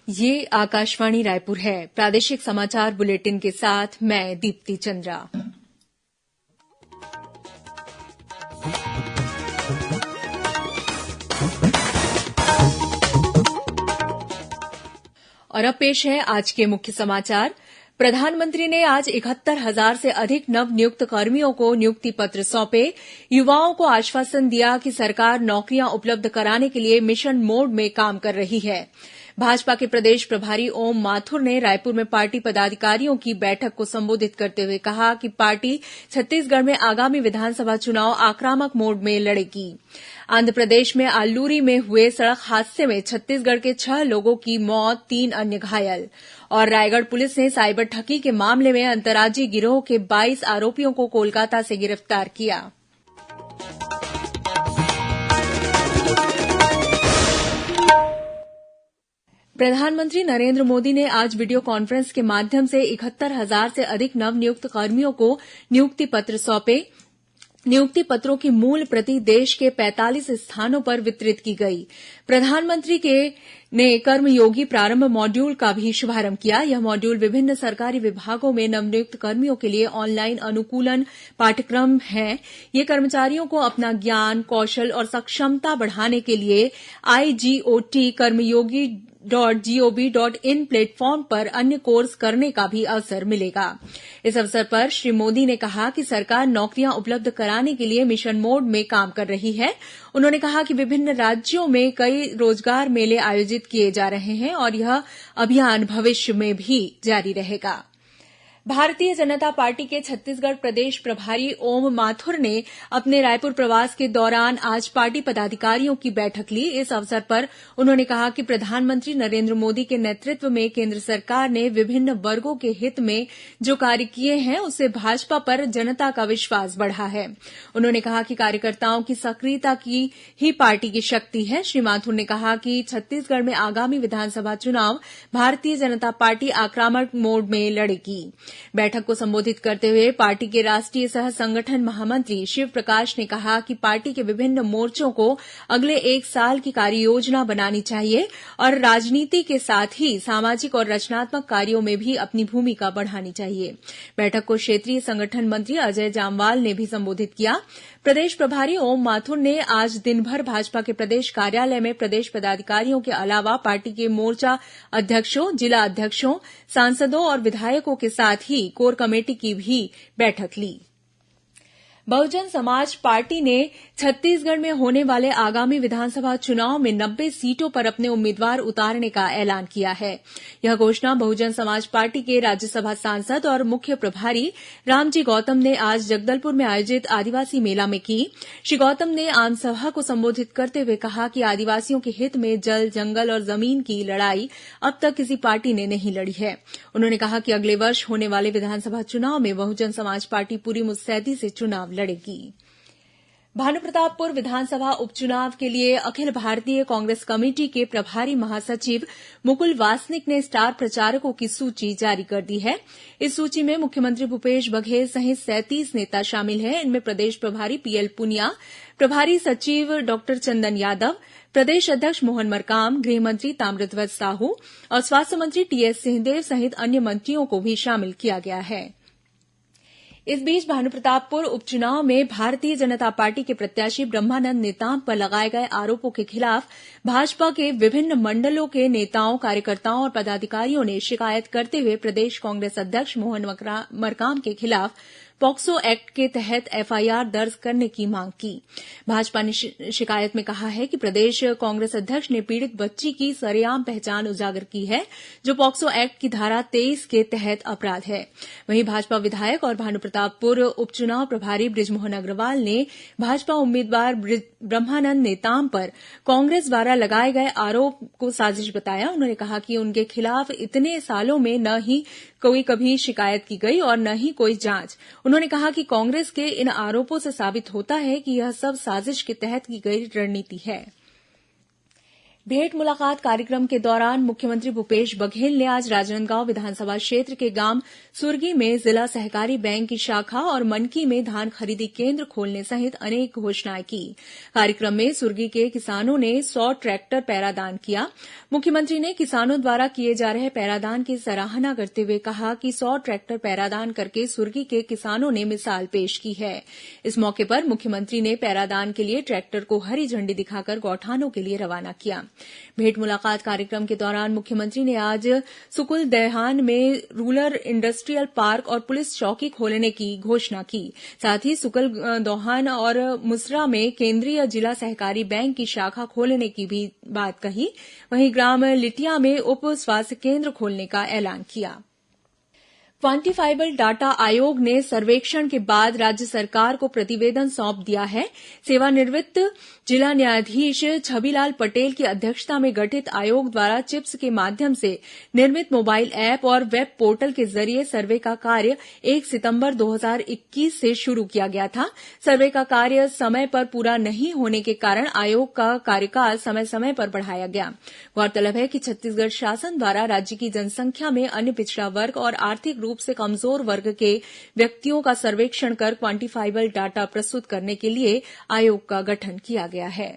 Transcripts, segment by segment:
ये आकाशवाणी रायपुर है। प्रादेशिक समाचार बुलेटिन के साथ मैं दीप्ति चंद्रा। और अब पेश है आज के मुख्य समाचार। प्रधानमंत्री ने आज 71,000 से अधिक नवनियुक्त कर्मियों को नियुक्ति पत्र सौंपे। युवाओं को आश्वासन दिया कि सरकार नौकरियां उपलब्ध कराने के लिए मिशन मोड में काम कर रही है। भाजपा के प्रदेश प्रभारी ओम माथुर ने रायपुर में पार्टी पदाधिकारियों की बैठक को संबोधित करते हुए कहा कि पार्टी छत्तीसगढ़ में आगामी विधानसभा चुनाव आक्रामक मोड में लड़ेगी। आंध्रप्रदेश में आल्लूरी में हुए सड़क हादसे में छत्तीसगढ़ के 6 लोगों की मौत, 3 अन्य घायल। और रायगढ़ पुलिस ने साइबर ठगी के मामले में अंतर्राज्यीय गिरोह के 22 आरोपियों को कोलकाता से गिरफ्तार किया। प्रधानमंत्री नरेंद्र मोदी ने आज वीडियो कॉन्फ्रेंस के माध्यम से 71,000 से अधिक नवनियुक्त कर्मियों को नियुक्ति पत्र सौंपे। नियुक्ति पत्रों की मूल प्रति देश के 45 स्थानों पर वितरित की गई। प्रधानमंत्री ने कर्मयोगी प्रारंभ मॉड्यूल का भी शुभारंभ किया। यह मॉड्यूल विभिन्न सरकारी विभागों में नवनियुक्त कर्मियों के लिए ऑनलाइन अनुकूलन पाठ्यक्रम है। ये कर्मचारियों को अपना ज्ञान, कौशल और सक्षमता बढ़ाने के लिए IGOT कर्मयोगी.gov.in प्लेटफॉर्म पर अन्य कोर्स करने का भी अवसर मिलेगा। इस अवसर पर श्री मोदी ने कहा कि सरकार नौकरियां उपलब्ध कराने के लिए मिशन मोड में काम कर रही है। उन्होंने कहा कि विभिन्न राज्यों में कई रोजगार मेले आयोजित किए जा रहे हैं और यह अभियान भविष्य में भी जारी रहेगा। भारतीय जनता पार्टी के छत्तीसगढ़ प्रदेश प्रभारी ओम माथुर ने अपने रायपुर प्रवास के दौरान आज पार्टी पदाधिकारियों की बैठक ली। इस अवसर पर उन्होंने कहा कि प्रधानमंत्री नरेंद्र मोदी के नेतृत्व में केंद्र सरकार ने विभिन्न वर्गों के हित में जो कार्य किए हैं, उससे भाजपा पर जनता का विश्वास बढ़ा है। उन्होंने कहा कि कार्यकर्ताओं की सक्रियता की ही पार्टी की शक्ति है। श्री माथुर ने कहा कि छत्तीसगढ़ में आगामी विधानसभा चुनाव भारतीय जनता पार्टी आक्रामक मोड में लड़ेगी। बैठक को संबोधित करते हुए पार्टी के राष्ट्रीय सह संगठन महामंत्री शिव प्रकाश ने कहा कि पार्टी के विभिन्न मोर्चों को अगले 1 साल की कार्ययोजना बनानी चाहिए और राजनीति के साथ ही सामाजिक और रचनात्मक कार्यों में भी अपनी भूमिका बढ़ानी चाहिए। बैठक को क्षेत्रीय संगठन मंत्री अजय जामवाल ने भी संबोधित किया। प्रदेश प्रभारी ओम माथुर ने आज दिन भर भाजपा के प्रदेश कार्यालय में प्रदेश पदाधिकारियों के अलावा पार्टी के मोर्चा अध्यक्षों, जिला अध्यक्षों, सांसदों और विधायकों के साथ ही कोर कमेटी की भी बैठक ली। बहुजन समाज पार्टी ने छत्तीसगढ़ में होने वाले आगामी विधानसभा चुनाव में 90 सीटों पर अपने उम्मीदवार उतारने का ऐलान किया है। यह घोषणा बहुजन समाज पार्टी के राज्यसभा सांसद और मुख्य प्रभारी रामजी गौतम ने आज जगदलपुर में आयोजित आदिवासी मेला में की। श्री गौतम ने आमसभा को संबोधित करते हुए कहा कि आदिवासियों के हित में जल, जंगल और जमीन की लड़ाई अब तक किसी पार्टी ने नहीं लड़ी है। उन्होंने कहा कि अगले वर्ष होने वाले विधानसभा चुनाव में बहुजन समाज पार्टी पूरी मुस्तैदी से चुनाव लड़ेगी। भानुप्रतापपुर विधानसभा उपचुनाव के लिए अखिल भारतीय कांग्रेस कमेटी के प्रभारी महासचिव मुकुल वासनिक ने स्टार प्रचारकों की सूची जारी कर दी है। इस सूची में मुख्यमंत्री भूपेश बघेल सहित 37 नेता शामिल हैं। इनमें प्रदेश प्रभारी PL पुनिया, प्रभारी सचिव डॉक्टर चंदन यादव, प्रदेश अध्यक्ष मोहन मरकाम, गृह मंत्री ताम्रध्वज साहू और स्वास्थ्य मंत्री TS सिंहदेव सहित अन्य मंत्रियों को भी शामिल किया गया है। इस बीच भानुप्रतापपुर उपचुनाव में भारतीय जनता पार्टी के प्रत्याशी ब्रह्मानंद नेताम पर लगाए गए आरोपों के खिलाफ भाजपा के विभिन्न मंडलों के नेताओं, कार्यकर्ताओं और पदाधिकारियों ने शिकायत करते हुए प्रदेश कांग्रेस अध्यक्ष मोहन मरकाम के खिलाफ पॉक्सो एक्ट के तहत FIR दर्ज करने की मांग की। भाजपा ने शिकायत में कहा है कि प्रदेश कांग्रेस अध्यक्ष ने पीड़ित बच्ची की सरेआम पहचान उजागर की है, जो पॉक्सो एक्ट की धारा 23 के तहत अपराध है। वहीं भाजपा विधायक और भानुप्रतापपुर उपचुनाव प्रभारी बृजमोहन अग्रवाल ने भाजपा उम्मीदवार ब्रह्मानंद नेताम पर कांग्रेस द्वारा लगाए गए आरोप को साजिश बताया। उन्होंने कहा कि उनके खिलाफ इतने सालों में न ही कोई कभी शिकायत की गई और न ही कोई जांच। उन्होंने कहा कि कांग्रेस के इन आरोपों से साबित होता है कि यह सब साजिश के तहत की गई रणनीति है। भेंट मुलाकात कार्यक्रम के दौरान मुख्यमंत्री भूपेश बघेल ने आज राजनांदगांव विधानसभा क्षेत्र के गांव सुरगी में जिला सहकारी बैंक की शाखा और मनकी में धान खरीदी केन्द्र खोलने सहित अनेक घोषणाएं की। कार्यक्रम में सुरगी के किसानों ने 100 ट्रैक्टर पैरादान किया। मुख्यमंत्री ने किसानों द्वारा किए जा रहे पैरादान की सराहना करते हुए कहा कि 100 ट्रैक्टर पैरादान करके सुरगी के किसानों ने मिसाल पेश की है। इस मौके पर मुख्यमंत्री ने पैरादान के लिए ट्रैक्टर को हरी झंडी दिखाकर गौठानों के लिए रवाना किया। भेंट मुलाकात कार्यक्रम के दौरान मुख्यमंत्री ने आज सुकुल दैहान में रूरल इंडस्ट्रियल पार्क और पुलिस चौकी खोलने की घोषणा की। साथ ही सुकुल दौहान और मुसरा में केंद्रीय जिला सहकारी बैंक की शाखा खोलने की भी बात कही। वहीं ग्राम लिटिया में उप स्वास्थ्य केंद्र खोलने का ऐलान किया। क्वांटिफाइबल डाटा आयोग ने सर्वेक्षण के बाद राज्य सरकार को प्रतिवेदन सौंप दिया है। सेवानिवृत्त जिला न्यायाधीश छबिलाल पटेल की अध्यक्षता में गठित आयोग द्वारा चिप्स के माध्यम से निर्मित मोबाइल ऐप और वेब पोर्टल के जरिए सर्वे का कार्य 1 सितंबर 2021 से शुरू किया गया था। सर्वे का कार्य समय पर पूरा नहीं होने के कारण आयोग का कार्यकाल समय समय पर बढ़ाया गया। गौरतलब है कि छत्तीसगढ़ शासन द्वारा राज्य की जनसंख्या में अन्य पिछड़ा वर्ग और आर्थिक रूप से कमजोर वर्ग के व्यक्तियों का सर्वेक्षण कर क्वांटिफाइबल डाटा प्रस्तुत करने के लिए आयोग का गठन किया गया है।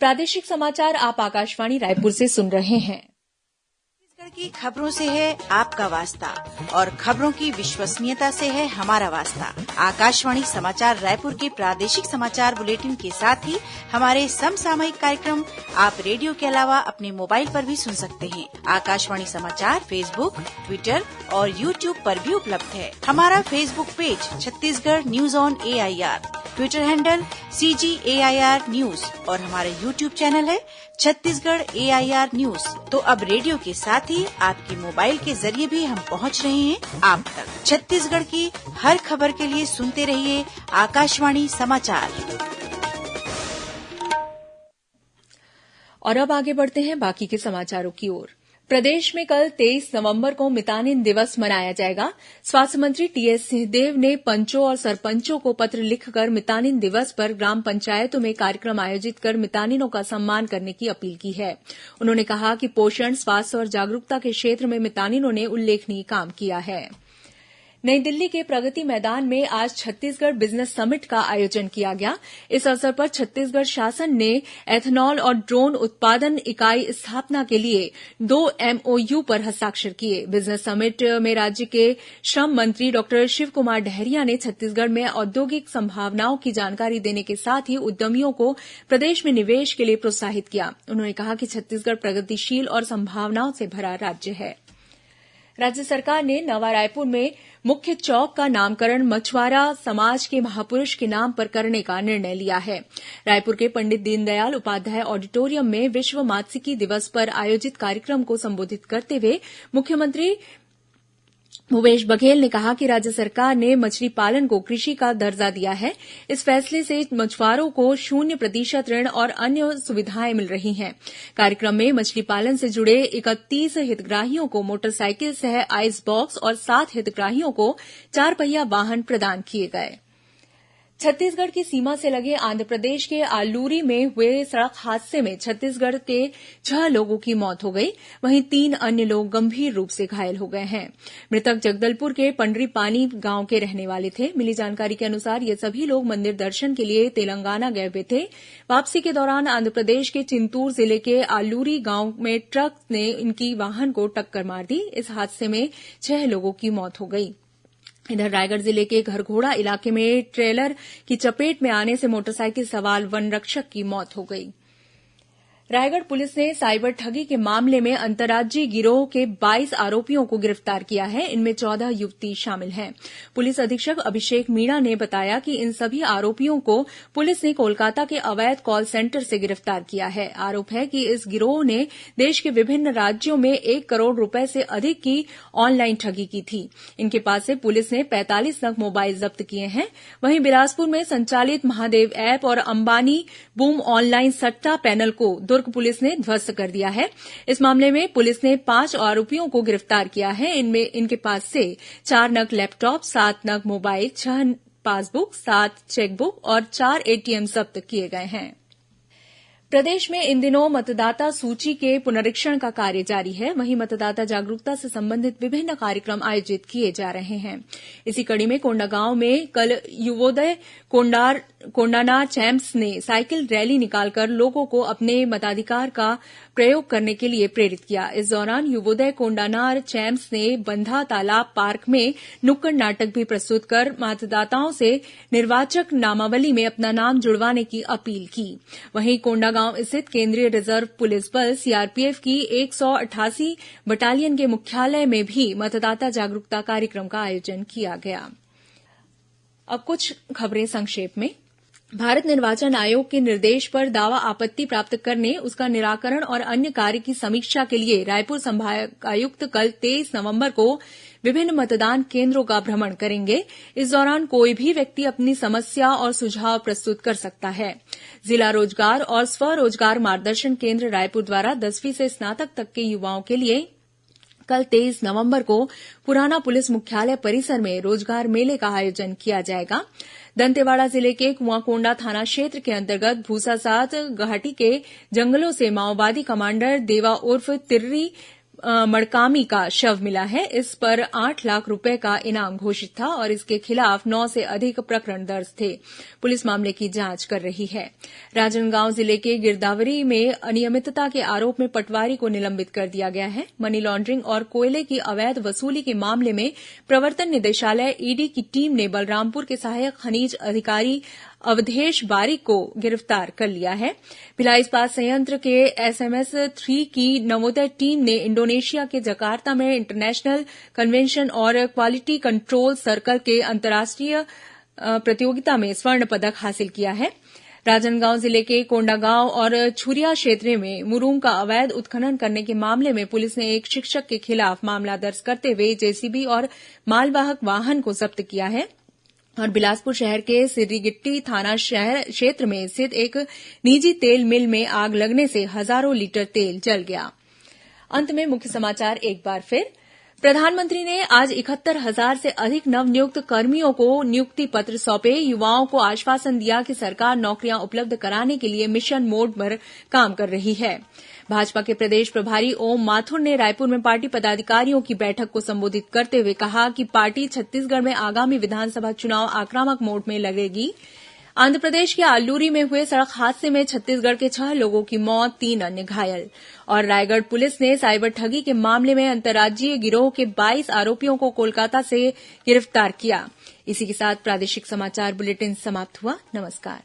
प्रादेशिक समाचार आप आकाशवाणी रायपुर से सुन रहे हैं। छत्तीसगढ़ की खबरों से है आपका वास्ता और खबरों की विश्वसनीयता से है हमारा वास्ता। आकाशवाणी समाचार रायपुर के प्रादेशिक समाचार बुलेटिन के साथ ही हमारे समसामयिक कार्यक्रम आप रेडियो के अलावा अपने मोबाइल पर भी सुन सकते हैं। आकाशवाणी समाचार फेसबुक, ट्विटर और यूट्यूब पर भी उपलब्ध है। हमारा Facebook page Chhattisgarh news on AIR, Twitter handle CGAIR news और हमारा यूट्यूब चैनल है छत्तीसगढ़ AIR न्यूज। तो अब रेडियो के साथ ही आपके मोबाइल के जरिए भी हम पहुंच रहे हैं आप तक। छत्तीसगढ़ की हर खबर के लिए सुनते रहिए आकाशवाणी समाचार। और अब आगे बढ़ते हैं बाकी के समाचारों की ओर। प्रदेश में कल 23 नवंबर को मितानिन दिवस मनाया जाएगा। स्वास्थ्य मंत्री टीएस सिंहदेव ने पंचों और सरपंचों को पत्र लिखकर मितानिन दिवस पर ग्राम पंचायतों में कार्यक्रम आयोजित कर मितानिनों का सम्मान करने की अपील की है। उन्होंने कहा कि पोषण, स्वास्थ्य और जागरूकता के क्षेत्र में मितानिनों ने उल्लेखनीय काम किया है। नई दिल्ली के प्रगति मैदान में आज छत्तीसगढ़ बिजनेस समिट का आयोजन किया गया। इस अवसर पर छत्तीसगढ़ शासन ने एथेनॉल और ड्रोन उत्पादन इकाई स्थापना के लिए 2 MOU पर हस्ताक्षर किए। बिजनेस समिट में राज्य के श्रम मंत्री डॉक्टर शिवकुमार डहरिया ने छत्तीसगढ़ में औद्योगिक संभावनाओं की जानकारी देने के साथ ही उद्यमियों को प्रदेश में निवेश के लिए प्रोत्साहित किया। उन्होंने कहा कि छत्तीसगढ़ प्रगतिशील और संभावनाओं से भरा राज्य है। राज्य सरकार ने नवा रायपुर में मुख्य चौक का नामकरण मछुआरा समाज के महापुरुष के नाम पर करने का निर्णय लिया है। रायपुर के पंडित दीनदयाल उपाध्याय ऑडिटोरियम में विश्व मात्स्यिकी दिवस पर आयोजित कार्यक्रम को संबोधित करते हुए मुख्यमंत्री भूपेश बघेल ने कहा कि राज्य सरकार ने मछली पालन को कृषि का दर्जा दिया है। इस फैसले से मछुआरों को 0% ऋण और अन्य सुविधाएं मिल रही हैं। कार्यक्रम में मछली पालन से जुड़े 31 हितग्राहियों को मोटरसाइकिल सह आइस बॉक्स और 7 हितग्राहियों को 4 पहिया वाहन प्रदान किए गए। छत्तीसगढ़ की सीमा से लगे आंध्रप्रदेश के आलूरी में हुए सड़क हादसे में छत्तीसगढ़ के 6 लोगों की मौत हो गई। वहीं 3 अन्य लोग गंभीर रूप से घायल हो गए हैं। मृतक जगदलपुर के पंडरीपानी गांव के रहने वाले थे। मिली जानकारी के अनुसार ये सभी लोग मंदिर दर्शन के लिए तेलंगाना गए हुए थे। वापसी के दौरान आंध्रप्रदेश के चिंतूर जिले के आलूरी गांव में ट्रक ने इनकी वाहन को टक्कर मार दी। इस हादसे में 6 लोगों की मौत हो गई। इधर रायगढ़ जिले के घरघोड़ा इलाके में ट्रेलर की चपेट में आने से मोटरसाइकिल सवार वनरक्षक की मौत हो गई। रायगढ़ पुलिस ने साइबर ठगी के मामले में अंतर्राज्यीय गिरोह के 22 आरोपियों को गिरफ्तार किया है। इनमें 14 युवती शामिल हैं। पुलिस अधीक्षक अभिषेक मीणा ने बताया कि इन सभी आरोपियों को पुलिस ने कोलकाता के अवैध कॉल सेंटर से गिरफ्तार किया है। आरोप है कि इस गिरोह ने देश के विभिन्न राज्यों में 1 करोड़ रुपए से अधिक की ऑनलाइन ठगी की थी। इनके पास से पुलिस ने 45 नग मोबाइल जब्त किए हैं। वहीं बिलासपुर में संचालित महादेव ऐप और अंबानी बूम ऑनलाइन सट्टा पैनल को दुर्ग पुलिस ने ध्वस्त कर दिया है। इस मामले में पुलिस ने 5 आरोपियों को गिरफ्तार किया है। इनमें इनके पास से 4 नग लैपटॉप, 7 नग मोबाइल, 6 पासबुक, 7 चेकबुक और 4 ATM जब्त किए गए हैं। प्रदेश में इन दिनों मतदाता सूची के पुनरीक्षण का कार्य जारी है। वहीं मतदाता जागरूकता से संबंधित विभिन्न कार्यक्रम आयोजित किए जा रहे हैं। इसी कड़ी में कोंडागांव में कल युवोदय कोंडानार चैंप्स ने साइकिल रैली निकालकर लोगों को अपने मताधिकार का प्रयोग करने के लिए प्रेरित किया। इस दौरान युवोदय कोंडानार चैंप्स ने बंधा तालाब पार्क में नुक्कड़ नाटक भी प्रस्तुत कर मतदाताओं से निर्वाचक नामावली में अपना नाम जुड़वाने की अपील की। वहीं कोंडागांव स्थित केंद्रीय रिजर्व पुलिस बल सीआरपीएफ की 188 बटालियन के मुख्यालय में भी मतदाता जागरूकता कार्यक्रम का आयोजन किया गया। अब कुछ खबरें संक्षेप में। भारत निर्वाचन आयोग के निर्देश पर दावा आपत्ति प्राप्त करने, उसका निराकरण और अन्य कार्य की समीक्षा के लिए रायपुर संभागायुक्त कल 23 नवंबर को विभिन्न मतदान केंद्रों का भ्रमण करेंगे। इस दौरान कोई भी व्यक्ति अपनी समस्या और सुझाव प्रस्तुत कर सकता है। जिला रोजगार और स्वरोजगार मार्गदर्शन केंद्र रायपुर द्वारा 10वीं से स्नातक तक के युवाओं के लिए कल 23 नवंबर को पुराना पुलिस मुख्यालय परिसर में रोजगार मेले का आयोजन किया जाएगा। दंतेवाड़ा जिले के कुआंकोंडा थाना क्षेत्र के अंतर्गत भूसासात घाटी के जंगलों से माओवादी कमांडर देवा उर्फ तिर्री मड़कामी का शव मिला है। इस पर 8 लाख रुपए का इनाम घोषित था और इसके खिलाफ 9 से अधिक प्रकरण दर्ज थे। पुलिस मामले की जांच कर रही है। राजनांदगांव जिले के गिरदावरी में अनियमितता के आरोप में पटवारी को निलंबित कर दिया गया है। मनी लॉन्ड्रिंग और कोयले की अवैध वसूली के मामले में प्रवर्तन निदेशालय ईडी की टीम ने बलरामपुर के सहायक खनिज अधिकारी अवधेश बारिक को गिरफ्तार कर लिया है। भिलाई इस्पात संयंत्र के एसएमएस 3 की नवोदय टीम ने इंडोनेशिया के जकार्ता में इंटरनेशनल कन्वेंशन और क्वालिटी कंट्रोल सर्कल के अंतर्राष्ट्रीय प्रतियोगिता में स्वर्ण पदक हासिल किया है। राजनांदगांव जिले के कोंडागांव और छुरिया क्षेत्र में मुरूंग का अवैध उत्खनन करने के मामले में पुलिस ने एक शिक्षक के खिलाफ मामला दर्ज करते हुए जेसीबी और मालवाहक वाहन को जब्त किया है। और बिलासपुर शहर के सिर्रीगिट्टी थाना क्षेत्र में स्थित एक निजी तेल मिल में आग लगने से हजारों लीटर तेल जल गया। अंत में मुख्य समाचार एक बार फिर। प्रधानमंत्री ने आज 71,000 से अधिक नवनियुक्त कर्मियों को नियुक्ति पत्र सौंपे। युवाओं को आश्वासन दिया कि सरकार नौकरियां उपलब्ध कराने के लिए मिशन मोड पर काम कर रही है। भाजपा के प्रदेश प्रभारी ओम माथुर ने रायपुर में पार्टी पदाधिकारियों की बैठक को संबोधित करते हुए कहा कि पार्टी छत्तीसगढ़ में आगामी विधानसभा चुनाव आक्रामक मोड में लड़ेगी। आंध्रप्रदेश के अल्लूरी में हुए सड़क हादसे में छत्तीसगढ़ के 6 लोगों की मौत, 3 अन्य घायल। और रायगढ़ पुलिस ने साइबर ठगी के मामले में अंतर्राज्यीय गिरोह के 22 आरोपियों को कोलकाता से गिरफ्तार किया। इसी के साथ प्रादेशिक समाचार बुलेटिन समाप्त हुआ। नमस्कार।